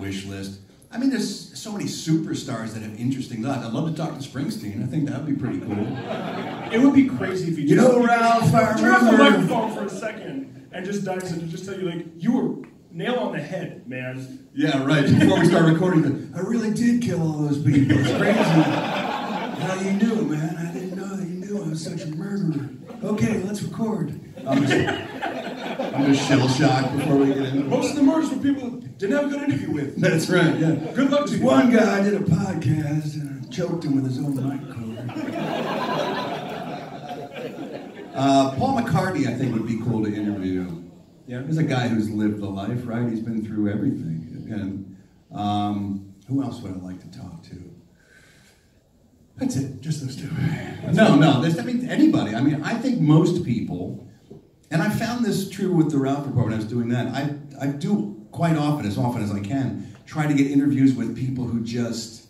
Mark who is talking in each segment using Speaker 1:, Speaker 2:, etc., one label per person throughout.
Speaker 1: wish list. I mean, there's so many superstars that have interesting lives. I'd love to talk to Springsteen. I think that would be pretty cool.
Speaker 2: It would be crazy if you
Speaker 1: just... Ralph, I
Speaker 2: turn off the microphone for a second and just dives in and just tell you, like, you were nail on the head, man.
Speaker 1: Yeah, right. Before we start recording, I really did kill all those people. It's crazy. How you knew, man? I didn't know that you knew I was such a murderer. Okay, let's record. I'm just shell-shocked before we get into it.
Speaker 2: Most of the murders were people who didn't have a good interview with.
Speaker 1: That's right, yeah.
Speaker 2: Good luck to you.
Speaker 1: One guy did a podcast and I choked him with his own mic cord. Paul McCartney, I think, would be cool to interview.
Speaker 2: Yeah.
Speaker 1: He's a guy who's lived the life, right? He's been through everything. And who else would I like to talk to? That's it, just those two. No, I mean, anybody. I mean, I think most people, and I found this true with the Ralph Report when I was doing that, I do quite often as I can, try to get interviews with people who just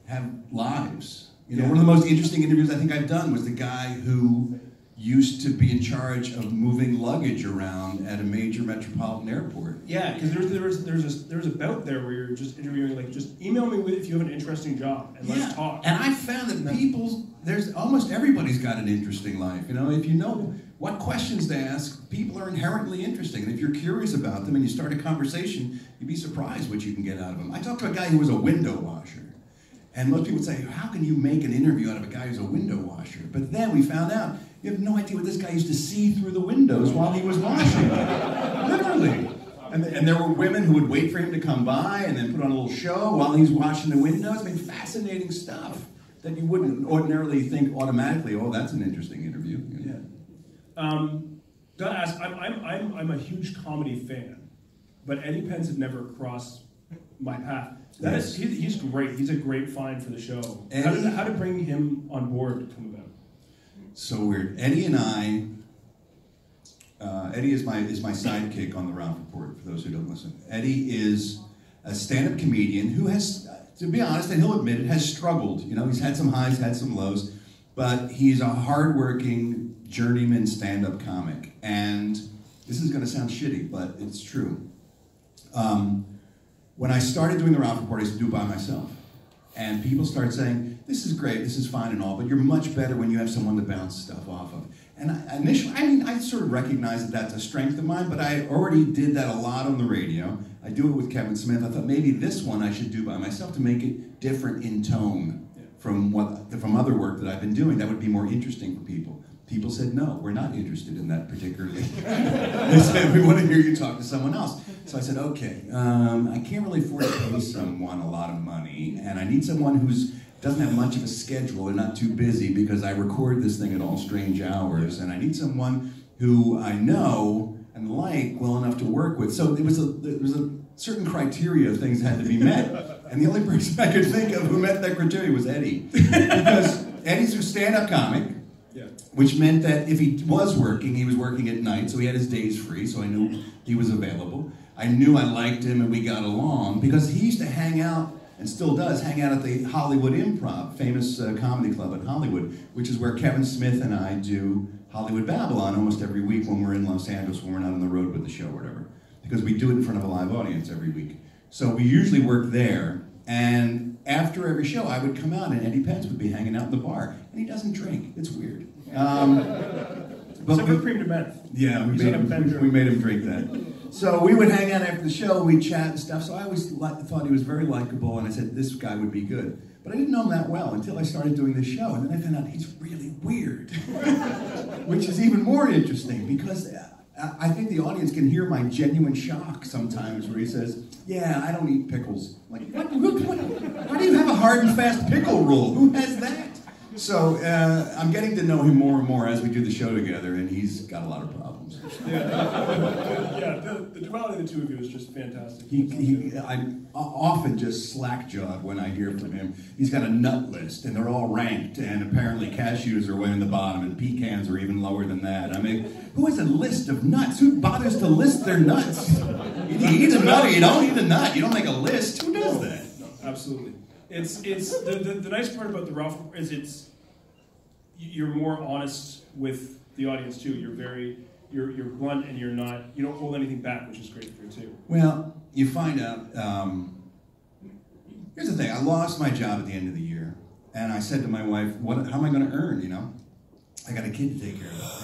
Speaker 1: have lives. You know, one of the most interesting interviews I think I've done was the guy who used to be in charge of moving luggage around at a major metropolitan airport.
Speaker 2: Yeah, because there's a bout there where you're just interviewing, like, just email me if you have an interesting job and let's talk.
Speaker 1: And I found that there's almost everybody's got an interesting life. You know, if you know what questions to ask, people are inherently interesting. And if you're curious about them and you start a conversation, you'd be surprised what you can get out of them. I talked to a guy who was a window washer. And most people would say, how can you make an interview out of a guy who's a window washer? But then we found out, you have no idea what this guy used to see through the windows while he was washing. Literally. And there were women who would wait for him to come by and then put on a little show while he's washing the windows. I mean, fascinating stuff that you wouldn't ordinarily think automatically, oh, that's an interesting interview.
Speaker 2: Yeah. Gotta ask, I'm a huge comedy fan, but Eddie Pence had never crossed my path. He's great. He's a great find for the show. How did bring him on board come about?
Speaker 1: So weird. Eddie and I, Eddie is my sidekick on the Ralph Report, for those who don't listen. Eddie is a stand-up comedian who has, to be honest, and he'll admit it, has struggled. You know, he's had some highs, had some lows, but he's a hard-working journeyman stand-up comic. And this is going to sound shitty, but it's true. When I started doing the Ralph Report, I used to do it by myself. And people started saying, this is great, this is fine and all, but you're much better when you have someone to bounce stuff off of. And I sort of recognize that that's a strength of mine, but I already did that a lot on the radio. I do it with Kevin Smith. I thought maybe this one I should do by myself to make it different in tone from other work that I've been doing. That would be more interesting for people. People said, no, we're not interested in that particularly. They said, we want to hear you talk to someone else. So I said, okay, I can't really afford to pay someone a lot of money, and I need someone who doesn't have much of a schedule and not too busy because I record this thing at all strange hours, and I need someone who I know and like well enough to work with. So there was a certain criteria of things that had to be met, and the only person I could think of who met that criteria was Eddie. Because Eddie's a stand-up comic, which meant that if he was working, he was working at night, so he had his days free, so I knew he was available. I knew I liked him and we got along because he used to hang out, and still does, hang out at the Hollywood Improv, famous comedy club in Hollywood, which is where Kevin Smith and I do Hollywood Babylon almost every week when we're in Los Angeles, when we're not on the road with the show or whatever, because we do it in front of a live audience every week. So we usually work there, and after every show I would come out and Eddie Pence would be hanging out in the bar, and he doesn't drink. It's weird.
Speaker 2: But so cream to meth.
Speaker 1: Yeah, we made him drink that. So we would hang out after the show, we'd chat and stuff, so I always thought he was very likable, and I said, this guy would be good. But I didn't know him that well until I started doing this show, and then I found out he's really weird. Which is even more interesting, because I think the audience can hear my genuine shock sometimes where he says, yeah, I don't eat pickles. I'm like, why do you have a hard and fast pickle rule? Who has that? So I'm getting to know him more and more as we do the show together, and he's got a lot of problems.
Speaker 2: The duality of the two of you is just fantastic.
Speaker 1: I'm often just slack-jawed when I hear from him. He's got a nut list, and they're all ranked, and apparently cashews are way in the bottom, and pecans are even lower than that. I mean, who has a list of nuts? Who bothers to list their nuts? You eat a nut or you don't eat a nut. You don't make a list. Who does that?
Speaker 2: No, absolutely. It's the nice part about the Ralph is you're more honest with the audience too. You're blunt and you don't hold anything back, which is great for you too.
Speaker 1: Well, you find out here's the thing. I lost my job at the end of the year, and I said to my wife, how am I going to earn, you know? I got a kid to take care of.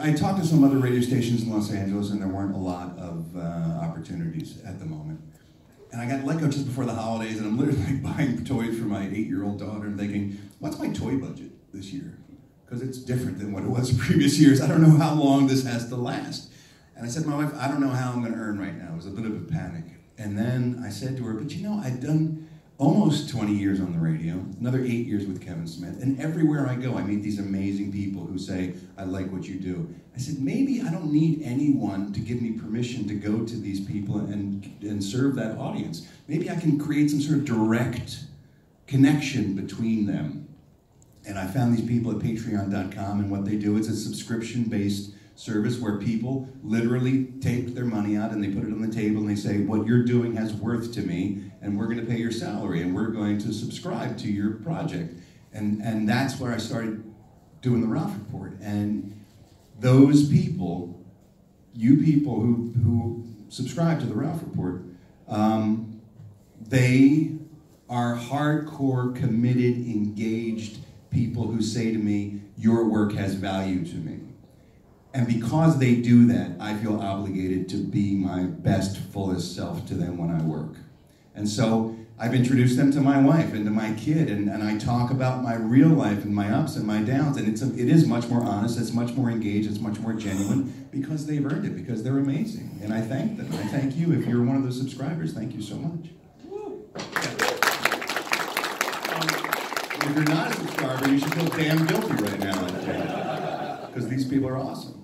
Speaker 1: I talked to some other radio stations in Los Angeles, and there weren't a lot of opportunities at the moment. And I got let go just before the holidays, and I'm literally like buying toys for my 8-year-old daughter and thinking, what's my toy budget this year? Because it's different than what it was previous years. I don't know how long this has to last. And I said to my wife, I don't know how I'm going to earn right now. It was a bit of a panic. And then I said to her, but you know, I've done almost 20 years on the radio, another 8 years with Kevin Smith, and everywhere I go, I meet these amazing people who say, I like what you do. I said, maybe I don't need anyone to give me permission to go to these people and serve that audience. Maybe I can create some sort of direct connection between them. And I found these people at patreon.com, and what they do is a subscription-based service where people literally take their money out and they put it on the table and they say, what you're doing has worth to me, and we're going to pay your salary, and we're going to subscribe to your project. And that's where I started doing the Ralph Report. And those people, you people who subscribe to the Ralph Report, they are hardcore, committed, engaged people who say to me, your work has value to me. And because they do that, I feel obligated to be my best, fullest self to them when I work. And so I've introduced them to my wife and to my kid, and I talk about my real life and my ups and my downs, and it is much more honest, it's much more engaged, it's much more genuine, because they've earned it, because they're amazing. And I thank them. I thank you. If you're one of those subscribers, thank you so much. If you're not a subscriber, you should feel damn guilty right now, because these people are awesome.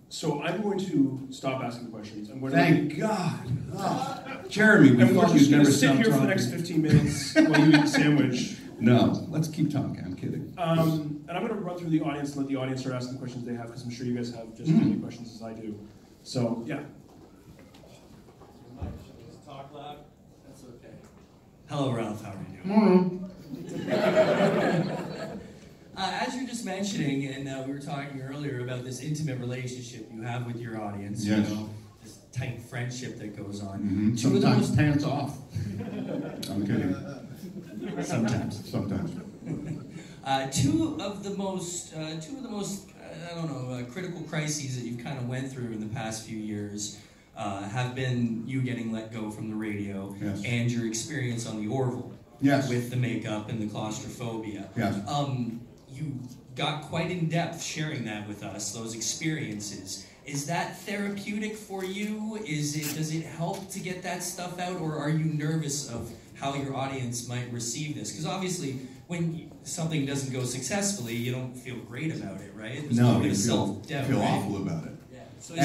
Speaker 2: So I'm going to stop asking questions.
Speaker 1: Thank God. Oh. Jeremy, we thought you'd never stop talking.
Speaker 2: Sit here for the next 15 minutes while you eat a sandwich.
Speaker 1: No, let's keep talking. I'm kidding.
Speaker 2: And I'm going to run through the audience and let the audience start asking the questions they have, because I'm sure you guys have just as many questions as I do. So, yeah.
Speaker 3: Talk loud. That's okay. Hello, Ralph. How are you doing? As you're just mentioning, and we were talking earlier about this intimate relationship you have with your audience,
Speaker 1: yes.
Speaker 3: You know, this tight friendship that goes on.
Speaker 1: Mm-hmm. Sometimes pants off. I'm kidding.
Speaker 3: Sometimes. Two of the most, I don't know, critical crises that you've kind of went through in the past few years have been you getting let go from the radio,
Speaker 1: yes.
Speaker 3: and your experience on the Orville,
Speaker 1: yes.
Speaker 3: with the makeup and the claustrophobia.
Speaker 1: Yes.
Speaker 3: You got quite in depth sharing that with us, those experiences. Is that therapeutic for you? Does it help to get that stuff out, or are you nervous of how your audience might receive this? Because obviously, when something doesn't go successfly, you don't feel great about it, right?
Speaker 1: There's no, you feel awful about it.
Speaker 3: Yeah. So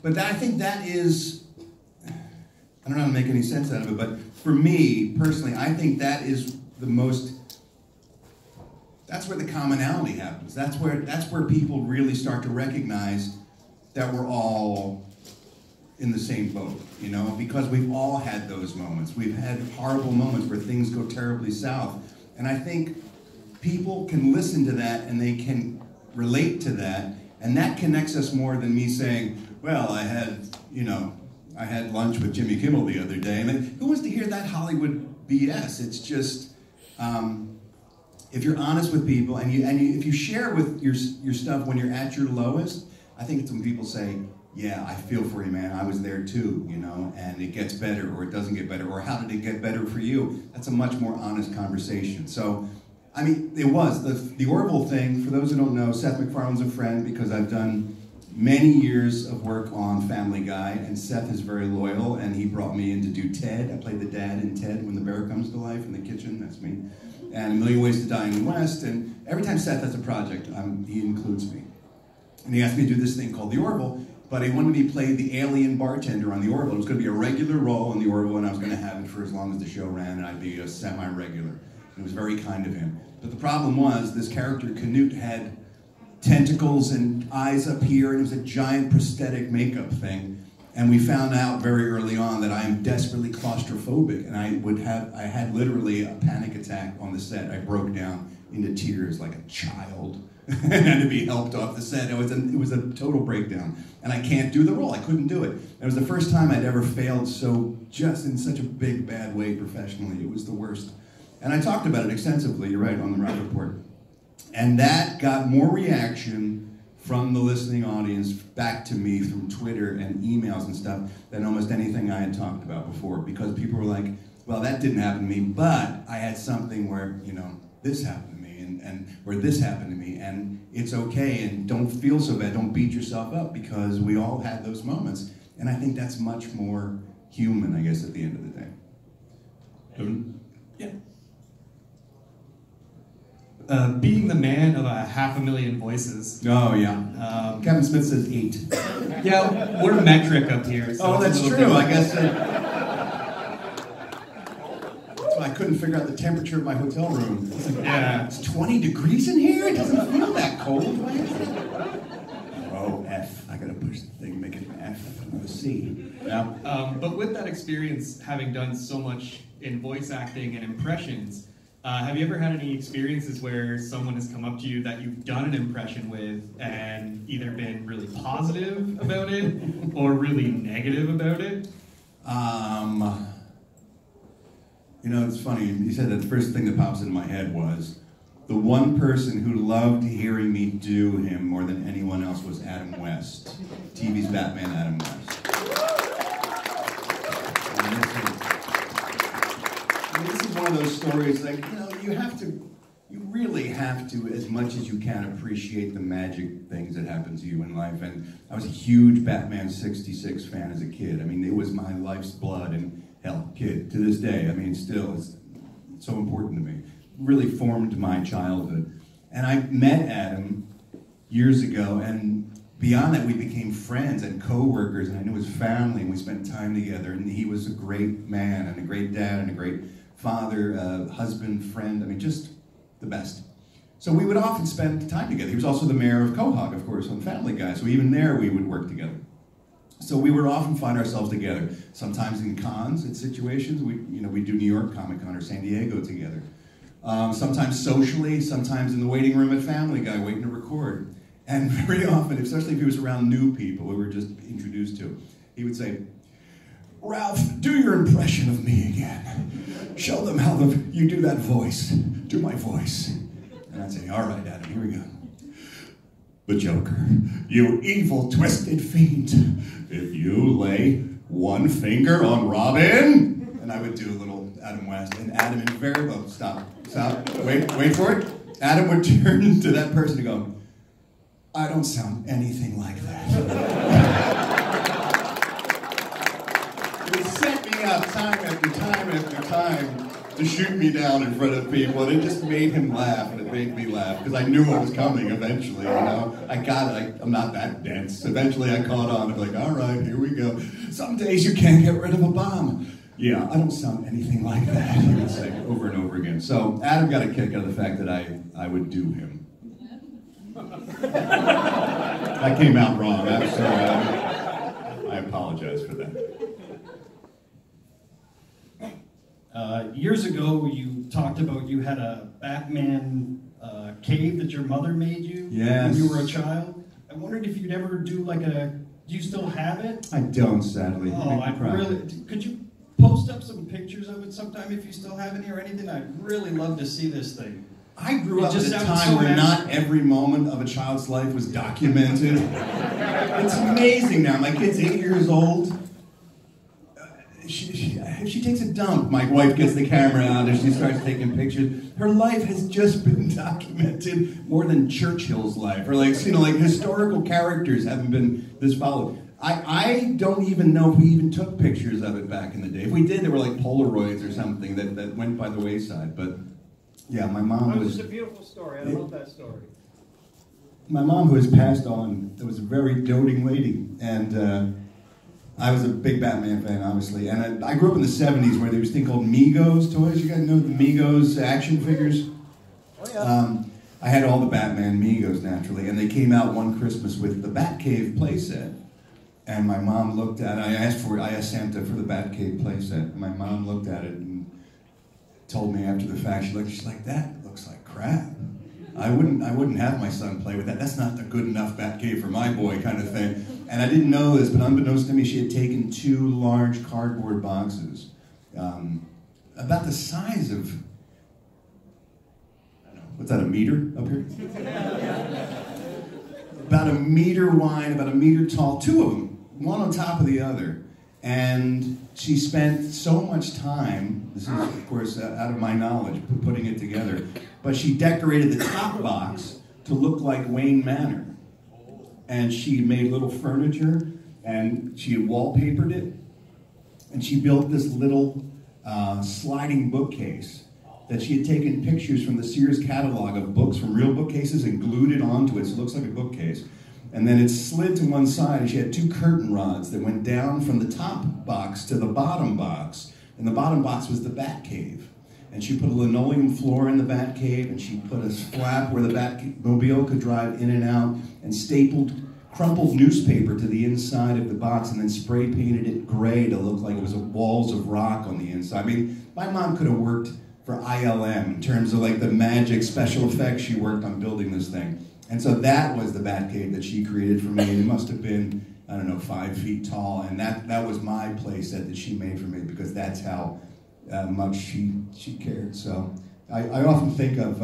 Speaker 1: but I think that is, I don't know how to make any sense out of it, but for me, personally, I think that is the most, that's where the commonality happens. That's where people really start to recognize that we're all in the same boat, you know, because we've all had those moments. We've had horrible moments where things go terribly south. And I think people can listen to that and they can relate to that, and that connects us more than me saying, well, I had lunch with Jimmy Kimmel the other day. I mean, who wants to hear that Hollywood BS? It's just, if you're honest with people and if you share with your stuff when you're at your lowest, I think it's when people say, yeah, I feel for you, man. I was there too, you know, and it gets better or it doesn't get better, or how did it get better for you? That's a much more honest conversation. So, I mean, it was the Orville thing. For those who don't know, Seth MacFarlane's a friend because I've done many years of work on Family Guy, and Seth is very loyal, and he brought me in to do Ted. I played the dad in Ted, When the Bear Comes to Life, in the kitchen. That's me. And A Million Ways to Die in the West. And every time Seth has a project, he includes me. And he asked me to do this thing called The Orville, but he wanted me to play the alien bartender on The Orville. It was going to be a regular role on The Orville, and I was going to have it for as long as the show ran, and I'd be a semi-regular. And it was very kind of him. But the problem was, this character, Canute, had tentacles and eyes up here, and it was a giant prosthetic makeup thing. And we found out very early on that I am desperately claustrophobic, and I had literally a panic attack on the set. I broke down. It into tears like a child and had to be helped off the set. It was a total breakdown. And I can't do the role. I couldn't do it. It was the first time I'd ever failed so just in such a big, bad way professionally. It was the worst. And I talked about it extensively, you're right, on the Rock Report. And that got more reaction from the listening audience back to me from Twitter and emails and stuff than almost anything I had talked about before. Because people were like, well, that didn't happen to me, but I had something where, you know, this happened to me, and where this happened to me, and it's okay, and don't feel so bad, don't beat yourself up, because we all had those moments. And I think that's much more human, I guess, at the end of the day.
Speaker 4: Yeah. Being the man of 500,000 voices.
Speaker 1: Oh, yeah. Kevin Smith says 8.
Speaker 4: Yeah, we're metric up here. So
Speaker 1: that's true, I guess. I couldn't figure out the temperature of my hotel room. It's like,
Speaker 4: yeah.
Speaker 1: It's 20 degrees in here? It doesn't feel that cold. Why is it? Oh, F. I gotta push the thing, make it an F, not a C. Yeah.
Speaker 4: But with that experience, having done so much in voice acting and impressions, have you ever had any experiences where someone has come up to you that you've done an impression with and either been really positive about it or really negative about it?
Speaker 1: You know, it's funny, you said that the first thing that pops into my head was the one person who loved hearing me do him more than anyone else was Adam West. TV's Batman Adam West. And this is one of those stories, like, you know, you really have to, as much as you can, appreciate the magic things that happen to you in life. And I was a huge Batman 66 fan as a kid. I mean, it was my life's blood, and hell, kid, to this day, I mean, still, it's so important to me. Really formed my childhood. And I met Adam years ago, and beyond that, we became friends and co-workers, and I knew his family, and we spent time together, and he was a great man, and a great dad, and a great father, husband, friend, I mean, just the best. So we would often spend time together. He was also the mayor of Quahog, of course, on Family Guy, so even there we would work together. So we would often find ourselves together, sometimes in cons, in situations. We'd do New York Comic Con or San Diego together. Sometimes socially, sometimes in the waiting room at Family Guy waiting to record. And very often, especially if he was around new people we were just introduced to, he would say, Ralph, do your impression of me again. Show them how you do that voice. Do my voice. And I'd say, all right, Adam, here we go. The Joker, you evil, twisted fiend. If you lay one finger on Robin, and I would do a little Adam West, and Adam invariably, stop, wait for it. Adam would turn to that person and go, I don't sound anything like that. It would set me up time after time after time to shoot me down in front of people, and it just made him laugh, and it made me laugh, because I knew what was coming eventually, you know? I got it, I'm not that dense. Eventually I caught on, and like, all right, here we go. Some days you can't get rid of a bomb. Yeah, I don't sound anything like that, he would say over and over again. So Adam got a kick out of the fact that I would do him. That came out wrong, I'm sorry. I apologize for that.
Speaker 5: Years ago, you talked about you had a Batman cave that your mother made you when you were a child. I wondered if you'd ever do like do you still have it?
Speaker 1: I don't, sadly.
Speaker 5: Oh, I really, could you post up some pictures of it sometime if you still have any or anything? I'd really love to see this thing.
Speaker 1: I grew up at a time where not every moment of a child's life was documented. It's amazing now. My kid's 8 years old. If she takes a dump, my wife gets the camera out and she starts taking pictures. Her life has just been documented more than Churchill's life, or like historical characters haven't been this followed. I don't even know if we even took pictures of it back in the day. If we did, they were like Polaroids or something that went by the wayside. But yeah, my mom was.
Speaker 6: It's a beautiful story. I love that story.
Speaker 1: My mom, who has passed on, was a very doting lady, and I was a big Batman fan, obviously. And I grew up in the 70s where there was a thing called Migos toys. You guys know the Migos action figures?
Speaker 6: Oh, yeah.
Speaker 1: I had all the Batman Migos, naturally, and they came out one Christmas with the Batcave playset. And my mom looked at it. I asked Santa for the Batcave playset. And my mom looked at it and told me after the fact, she's like, that looks like crap. I wouldn't have my son play with that. That's not a good enough Batcave for my boy kind of thing. And I didn't know this, but unbeknownst to me, she had taken 2 large cardboard boxes, about the size of, I don't know, what's that, a meter up here? About a meter wide, about a meter tall, 2 of them, one on top of the other. And she spent so much time, this is of course out of my knowledge, putting it together, but she decorated the top box to look like Wayne Manor. And she made little furniture, and she had wallpapered it, and she built this little sliding bookcase that she had taken pictures from the Sears catalog of books from real bookcases and glued it onto it so it looks like a bookcase. And then it slid to one side, and she had 2 curtain rods that went down from the top box to the bottom box. And the bottom box was the Batcave. And she put a linoleum floor in the Batcave, and she put a flap where the Batmobile could drive in and out, and stapled crumpled newspaper to the inside of the box, and then spray painted it gray to look like it was walls of rock on the inside. I mean, my mom could have worked for ILM in terms of like the magic special effects she worked on building this thing. And so that was the Batcave that she created for me, and it must have been, I don't know, 5 feet tall, and that was my playset that she made for me, because that's how much she cared. So I often think of,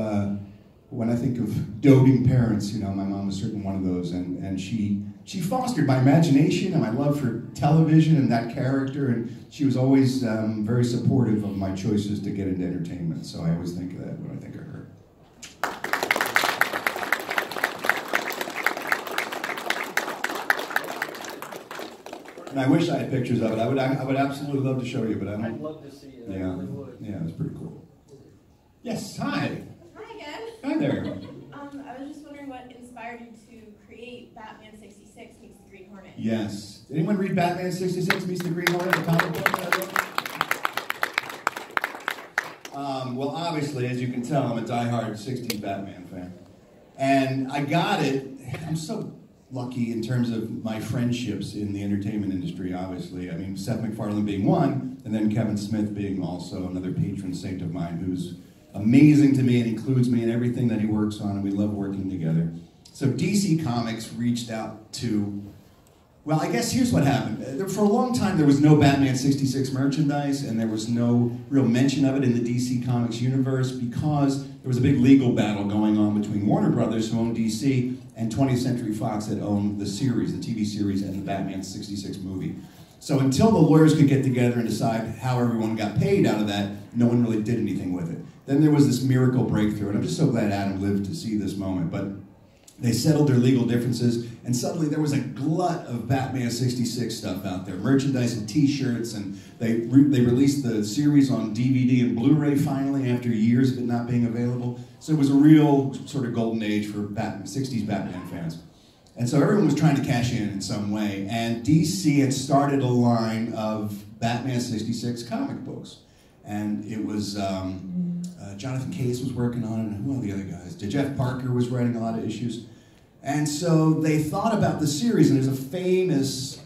Speaker 1: when I think of doting parents, you know, my mom was certainly one of those, and she fostered my imagination and my love for television and that character, and she was always very supportive of my choices to get into entertainment, so I always think of that when I think of her. And I wish I had pictures of it. I would absolutely love to show you, but I don't.
Speaker 6: I'd love to see it. I
Speaker 1: Yeah,
Speaker 6: really would.
Speaker 1: yeah, it was pretty cool. Yes, hi.
Speaker 7: Hi again.
Speaker 1: Hi there.
Speaker 7: I was just wondering what inspired you to create Batman 66 meets the Green Hornet.
Speaker 1: Yes. Did anyone read Batman 66 meets the Green Hornet, the comic book that I wrote? Well, obviously, as you can tell, I'm a diehard 60s Batman fan. And I got it. I'm so lucky in terms of my friendships in the entertainment industry, obviously. I mean, Seth MacFarlane being one, and then Kevin Smith being also another patron saint of mine who's amazing to me and includes me in everything that he works on, and we love working together. So DC Comics reached out to, well, I guess here's what happened. For a long time, there was no Batman 66 merchandise, and there was no real mention of it in the DC Comics universe because there was a big legal battle going on between Warner Brothers, who owned DC, and 20th Century Fox that owned the series, the TV series, and the Batman 66 movie. So until the lawyers could get together and decide how everyone got paid out of that, no one really did anything with it. Then there was this miracle breakthrough, and I'm just so glad Adam lived to see this moment, but they settled their legal differences, and suddenly there was a glut of Batman 66 stuff out there, merchandise and t-shirts, and they released the series on DVD and Blu-ray finally after years of it not being available. So it was a real sort of golden age for 60s Batman fans. And so everyone was trying to cash in some way, and DC had started a line of Batman 66 comic books. And it was, Jonathan Case was working on it, and who are the other guys? Jeff Parker was writing a lot of issues. And so they thought about the series, and there's a famous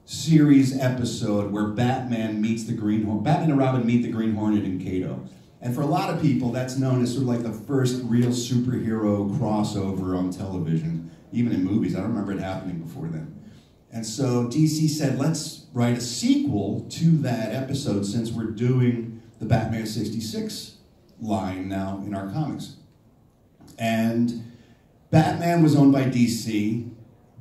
Speaker 1: series episode where Batman meets the Green Hornet. Batman and Robin meet the Green Hornet in Kato. And for a lot of people, that's known as sort of like the first real superhero crossover on television, even in movies. I don't remember it happening before then. And so DC said, let's write a sequel to that episode since we're doing the Batman 66 line now in our comics. And Batman was owned by DC.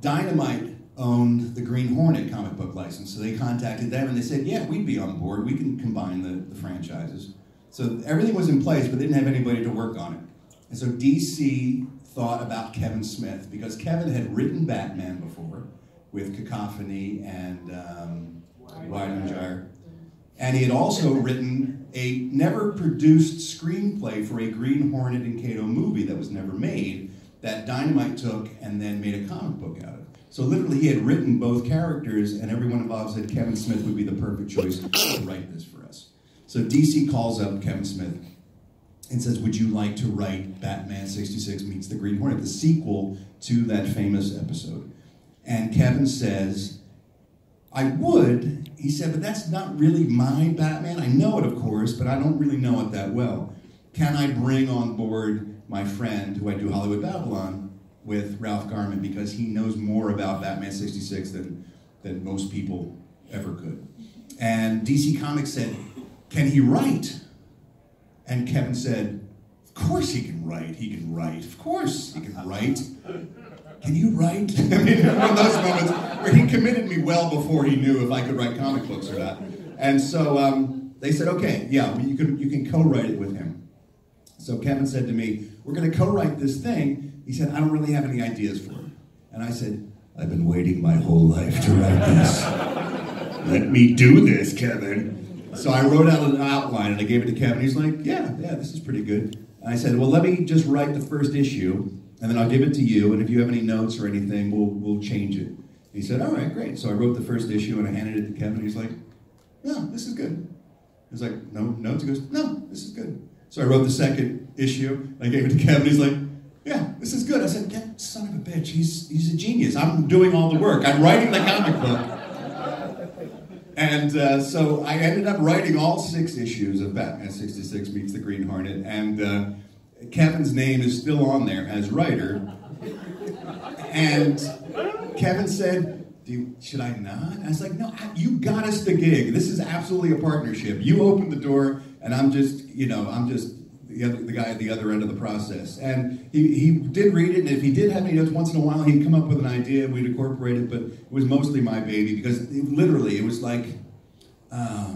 Speaker 1: Dynamite owned the Green Hornet comic book license. So they contacted them and they said, yeah, we'd be on board. We can combine the franchises. So everything was in place, but they didn't have anybody to work on it. And so DC thought about Kevin Smith, because Kevin had written Batman before with Cacophony and Wide Gyre. And he had also written a never-produced screenplay for a Green Hornet and Kato movie that was never made, that Dynamite took and then made a comic book out of. So literally he had written both characters, and everyone involved said Kevin Smith would be the perfect choice to write this for us. So DC calls up Kevin Smith and says, would you like to write Batman 66 meets the Green Hornet, the sequel to that famous episode? And Kevin says, I would. He said, but that's not really my Batman. I know it, of course, but I don't really know it that well. Can I bring on board my friend, who I do Hollywood Babylon with, Ralph Garman, because he knows more about Batman 66 than most people ever could. And DC Comics said, can he write? And Kevin said, of course he can write. He can write. Of course he can write. Can you write? I mean, one of those moments where he committed me well before he knew if I could write comic books or not. And so they said, okay, yeah, well, you can co-write it with him. So Kevin said to me, we're going to co-write this thing. He said, I don't really have any ideas for it. And I said, I've been waiting my whole life to write this. Let me do this, Kevin. So I wrote out an outline and I gave it to Kevin. He's like, yeah, this is pretty good. And I said, well, let me just write the first issue, and then I'll give it to you, and if you have any notes or anything, we'll change it. He said, all right, great. So I wrote the first issue and I handed it to Kevin. He's like, no, this is good. I was like, no notes? He goes, no, this is good. So I wrote the second issue. I gave it to Kevin. He's like, yeah, this is good. I said, yeah, son of a bitch, he's a genius. I'm doing all the work. I'm writing the comic book. And so I ended up writing all 6 issues of Batman 66 Meets the Green Hornet. And Kevin's name is still on there as writer. And Kevin said, should I not? And I was like, no, you got us the gig. This is absolutely a partnership. You opened the door, and I'm just the guy at the other end of the process. And he did read it, and if he did have any notes, once in a while he'd come up with an idea, we'd incorporate it, but it was mostly my baby, because it was like, I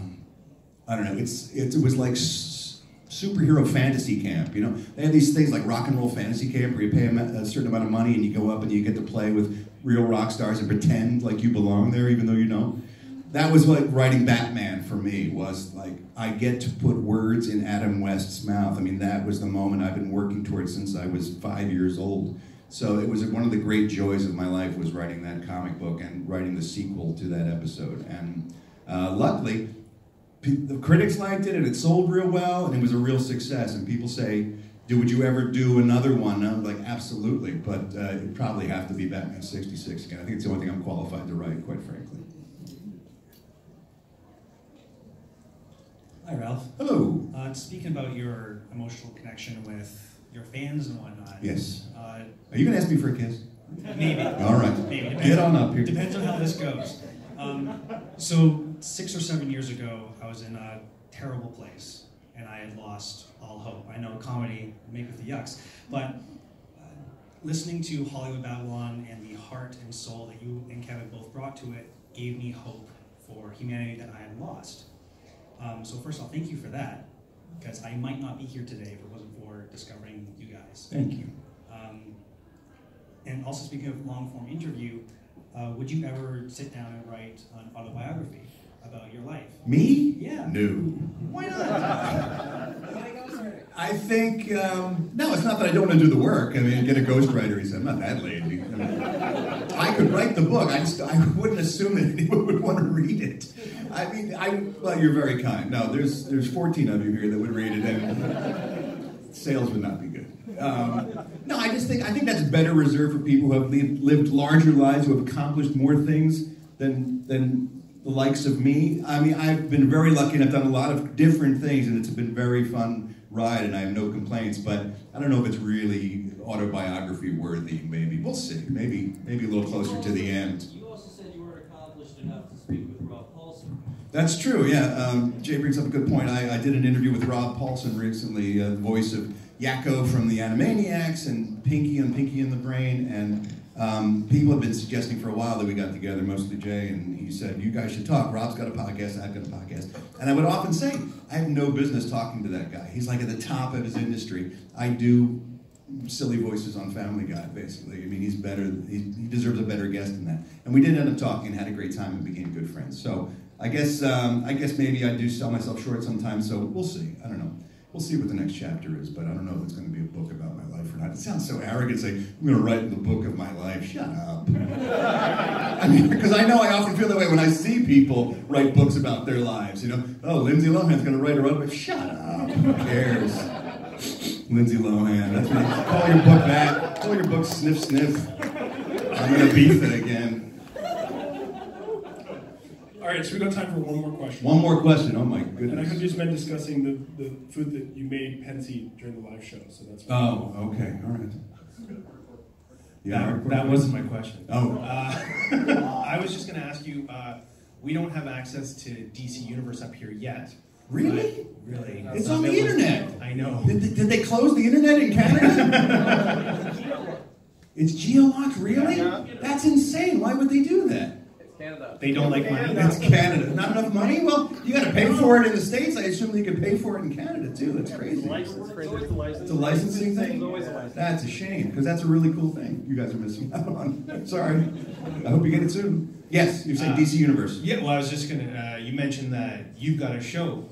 Speaker 1: don't know, it was like superhero fantasy camp, you know? They have these things like rock and roll fantasy camp where you pay a certain amount of money and you go up and you get to play with real rock stars and pretend like you belong there even though you don't. That was like writing Batman for me, was like, I get to put words in Adam West's mouth. I mean, that was the moment I've been working towards since I was 5 years old. So it was one of the great joys of my life, was writing that comic book and writing the sequel to that episode. And luckily, the critics liked it and it sold real well and it was a real success. And people say, would you ever do another one? And I'm like, absolutely, but it'd probably have to be Batman 66 again. I think it's the only thing I'm qualified to write, quite frankly.
Speaker 8: Hi, Ralph.
Speaker 1: Hello.
Speaker 8: Speaking about your emotional connection with your fans and whatnot.
Speaker 1: Yes. Are you going to ask me for a kiss?
Speaker 8: Maybe.
Speaker 1: All right.
Speaker 8: Maybe.
Speaker 1: Get on up here.
Speaker 8: Depends on how this goes. So 6 or 7 years ago, I was in a terrible place, and I had lost all hope. I know comedy make with the yucks, but listening to Hollywood Babylon and the heart and soul that you and Kevin both brought to it gave me hope for humanity that I had lost. So first of all, thank you for that, because I might not be here today if it wasn't for discovering you guys.
Speaker 1: Thank you.
Speaker 8: And also, speaking of long-form interview, would you ever sit down and write an autobiography about your life?
Speaker 1: Me?
Speaker 8: Yeah.
Speaker 1: No.
Speaker 8: Why not?
Speaker 1: I think, no, it's not that I don't want to do the work. I mean, get a ghostwriter, he said. I'm not that lazy. I mean, I could write the book. I wouldn't assume that anyone would want to read it. I mean, well, you're very kind. No, there's 14 of you here that would read it, and sales would not be good. No, I think that's better reserved for people who have lived larger lives, who have accomplished more things than the likes of me. I mean, I've been very lucky and I've done a lot of different things, and it's been a very fun ride, and I have no complaints, but I don't know if it's really autobiography worthy. Maybe. We'll see. Maybe a little closer to the end.
Speaker 6: You also said you weren't accomplished enough to speak with Rob Paulson.
Speaker 1: That's true, yeah. Jay brings up a good point. I did an interview with Rob Paulson recently, the voice of Yakko from the Animaniacs and Pinky and the Brain, and people have been suggesting for a while that we got together, mostly Jay, and he said, you guys should talk. Rob's got a podcast, I've got a podcast. And I would often say, I have no business talking to that guy. He's like at the top of his industry. I do silly voices on Family Guy, basically. I mean, he's better, he deserves a better guest than that. And we did end up talking and had a great time and became good friends. So I guess maybe I do sell myself short sometimes, so we'll see. I don't know. We'll see what the next chapter is, but I don't know if it's going to be a book about my life or not. It sounds so arrogant to say, I'm going to write the book of my life. Shut up. I mean, because I know I often feel that way when I see people write books about their lives. You know, oh, Lindsay Lohan's going to write her own book. Shut up. Who cares? Lindsay Lohan. That's what you call your book that. Call your book Sniff Sniff. I'm going to beef it again.
Speaker 2: All All right, so we got time for one more question.
Speaker 1: One more question. Oh my
Speaker 2: And I
Speaker 1: goodness.
Speaker 2: have just been discussing the food that you made Pensy during the live show, so that's.
Speaker 1: Oh, okay, all right. Yeah,
Speaker 4: That wasn't my question.
Speaker 1: Oh,
Speaker 9: I was just going to ask you, we don't have access to DC Universe up here yet.
Speaker 1: really?
Speaker 9: Really?
Speaker 1: It's on the internet.
Speaker 9: I know.
Speaker 1: Did they close the internet in Canada? It's geolocked, really?
Speaker 10: Yeah.
Speaker 1: That's insane. Why would they do that?
Speaker 10: It's Canada.
Speaker 9: They don't like money.
Speaker 1: It's Canada. Not enough money? Well, you got to pay for it in the States. I assume you can pay for it in Canada, too. That's crazy. It's a licensing thing? That's a shame, because that's a really cool thing you guys are missing out on. Sorry. I hope you get it soon. Yes, you're saying DC Universe.
Speaker 9: Yeah, well, I was just going to, you mentioned that you've got a show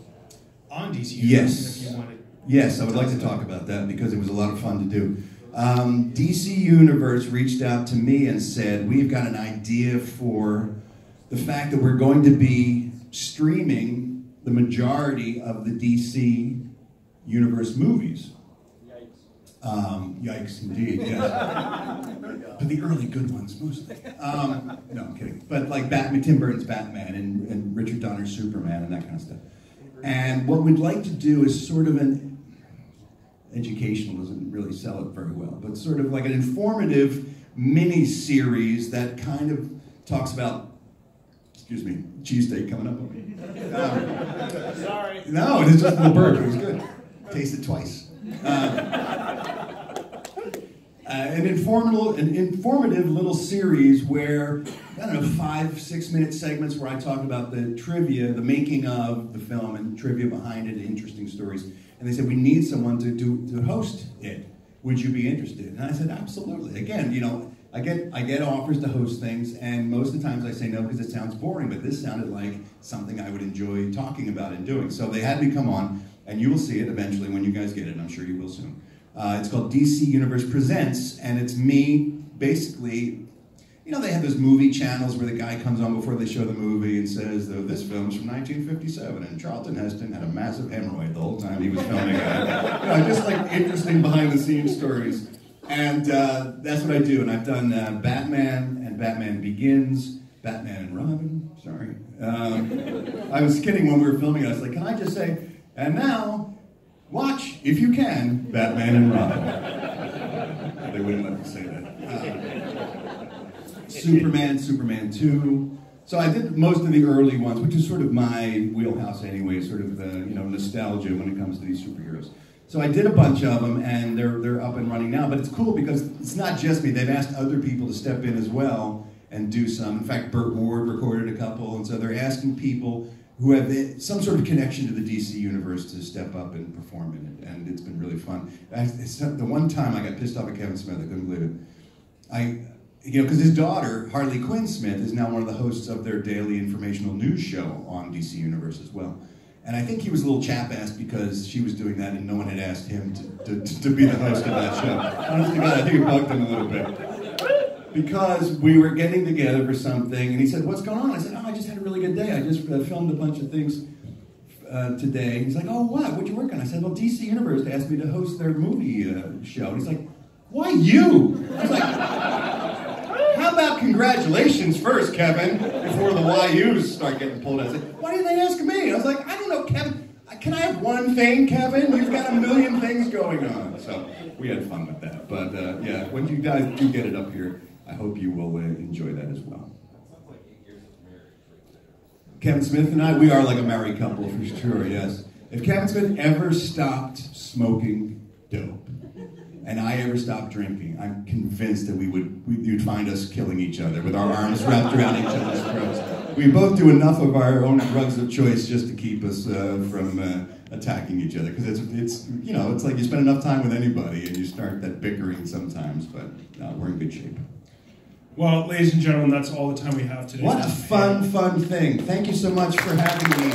Speaker 9: on DC Universe.
Speaker 1: Yes.
Speaker 9: If you wanted.
Speaker 1: Yes, I would like to talk about that because it was a lot of fun to do. DC Universe reached out to me and said, we've got an idea for the fact that we're going to be streaming the majority of the DC Universe movies. Yikes, indeed, yes. But the early good ones, mostly. No, I'm kidding. But like Tim Burton's Batman and Richard Donner's Superman and that kind of stuff. And what we'd like to do is sort of an educational, doesn't really sell it very well, but sort of like an informative mini-series that kind of talks about, excuse me, cheesesteak coming up on me.
Speaker 10: Sorry.
Speaker 1: No, it's just a little burp. It was good. Tasted twice. An informative little series where, I don't know, 5-6 minute segments where I talk about the trivia, the making of the film, and trivia behind it, interesting stories. And they said, we need someone to host it. Would you be interested? And I said, absolutely. Again, you know, I get offers to host things, and most of the times I say no because it sounds boring, but this sounded like something I would enjoy talking about and doing. So they had me come on, and you will see it eventually when you guys get it. I'm sure you will soon. It's called DC Universe Presents, and it's me basically, you know, they have those movie channels where the guy comes on before they show the movie and says, this film's from 1957, and Charlton Heston had a massive hemorrhoid the whole time he was filming it. You know, just like interesting behind-the-scenes stories. And that's what I do, and I've done Batman and Batman Begins, Batman and Robin, sorry. I was kidding when we were filming it. I was like, can I just say, and now, watch, if you can, Batman and Robin. They wouldn't let me say that. Superman 2. So I did most of the early ones, which is sort of my wheelhouse anyway, sort of nostalgia when it comes to these superheroes. So I did a bunch of them, and they're up and running now. But it's cool because it's not just me. They've asked other people to step in as well and do some. In fact, Burt Ward recorded a couple, and so they're asking people who have some sort of connection to the DC universe to step up and perform in it, and it's been really fun. The one time I got pissed off at Kevin Smith, I couldn't believe it. Because his daughter, Harley Quinn Smith, is now one of the hosts of their daily informational news show on DC Universe as well. And I think he was a little chap-assed because she was doing that and no one had asked him to be the host of that show. Honest to God, I think it bugged him a little bit. Because we were getting together for something, and he said, what's going on? I said, I just had a really good day. I just filmed a bunch of things today. He's like, oh, what? What'd you work on? I said, well, DC Universe asked me to host their movie show. And he's like, why you? I was like, how about congratulations first, Kevin, before the YUs start getting pulled out? I said, why didn't they ask me? I was like, I don't know, Kevin. Can I have one thing, Kevin? You've got a million things going on. So we had fun with that. But yeah, when you guys do get it up here, I hope you will enjoy that as well. Kevin Smith and I, we are like a married couple for sure, yes. If Kevin Smith ever stopped smoking dope, and I ever stopped drinking, I'm convinced that you'd find us killing each other with our arms wrapped around each other's throats. We both do enough of our own drugs of choice just to keep us from attacking each other. Because it's like you spend enough time with anybody and you start that bickering sometimes, but no, we're in good shape.
Speaker 2: Well, ladies and gentlemen, that's all the time we have today.
Speaker 1: What a fun thing. Thank you so much for having me.